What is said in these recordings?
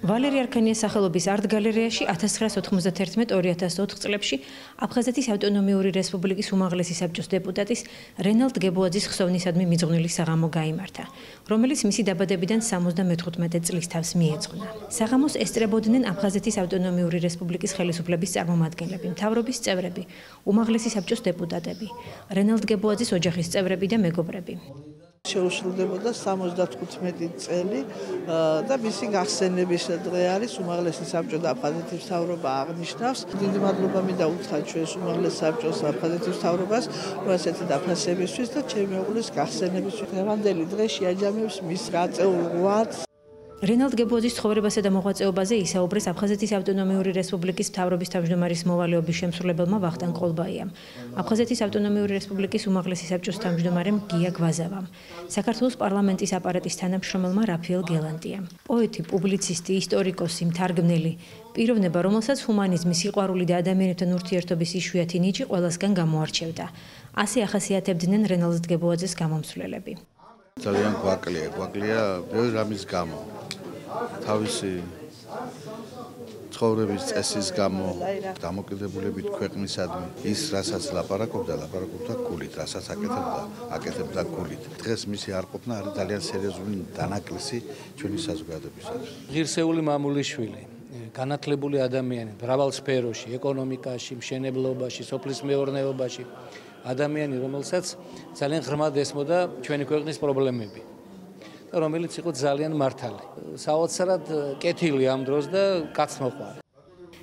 ვალერი არქანიას სახელობის არტ-გალერეაში 1991-2004 წლებში აფხაზეთის ავტონომიური რესპუბლიკის უმაღლესი საბჭოს დეპუტატის რენალდ გებოაძის ხსოვნისადმი მიძღვნილი საღამო გაიმართა, რომელიც მისი დაბადებიდან 75 წლის თავს მიეძღვნა. საღამოს ესწრებოდნენ აფხაზეთის ავტონომიური რესპუბლიკის ხელისუფლების წარმომადგენლები, მთავრობის წევრები, უმაღლესი საბჭოს დეპუტატები, რენალდ გებოაძის ოჯახის წევრები და მეგობრები. შეუსრულდებოდა 75 წელი და მისი გახსენების დღე არის უმაღლესი საბჭო და აფხაზეთის მთავრობა აღნიშნავს. დიდი მადლობა მინდა უთხრა ჩვენს უმაღლეს საბჭოს აფხაზეთის მთავრობას ასეთი დაფასებისთვის და ჩემი მეუღლის გახსენებისთვის. დღევანდელი დღე შეაჯამებს მის გაწეულ ღვაწლს. რენალდ გებოაძის ცხოვრებასა და მოღვაწეობაზე ისაუბრეს აფხაზეთის ავტონომიური რესპუბლიკის მთავრობის თავმჯდომარის მოვალეობის შემსრულებელმა ვახტანგ ყოლბაიამ, აფხაზეთის ავტონომიური რესპუბლიკის უმაღლესი საბჭოს თავმჯდომარემ გია გვაზავამ, საქართველოს პარლამენტის აპარატის თანამშრომელმა რაფიელ გელანტიამ, პოეტი, პუბლიცისტი, ისტორიკოსი, მთარგმნელი, პიროვნება, რომელსაც ჰუმანიზმი, სიყვარული და ადამიანებთან ურთიერთობის იშვიათი ნიჭი ყველასგან გამოარჩევდა. ასე ახასიათებდნენ რენალდ გებოაძის გამომსვლელები. ძალიან გვაკლია ბევრი რამის გამო. თავისი ცხოვრების წესის გამო, დამოკიდებულებით ქვეყნისადმი, ის რასაც ლაპარაკობდა გულით, რასაც აკეთებდა გულით. დღეს მისი არყოფნა არის ძალიან სერიოზული დანაკლისი ჩვენი საზოგადოებისათვის. ღირსეული მამული შვილი, განათლებული ადამიანი, მრავალ სფეროში, ეკონომიკაში, მშენებლობაში, სოფლის მეურნეობაში, ადამიანი, რომელსაც ძალიან ღრმად ესმოდა ჩვენი ქვეყნის პრობლემები. და რომელიც იყო ძალიან მართალი. საოცრად კეთილი ამ დროს და კაცმოყვარე.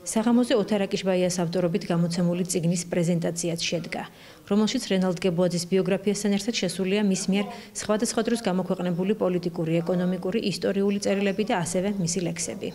საღამოზე ოთარ აკიშბაიას ავტორობით გამოცემული წიგნის პრეზენტაციაც შედგა, რომელშიც რენალდ გებოაძის ბიოგრაფიასთან ერთად შესულია მის მიერ სხვადასხვა დროს გამოქვეყნებული პოლიტიკური, ეკონომიკური, ისტორიული წერილები და ასევე მისი ლექსები.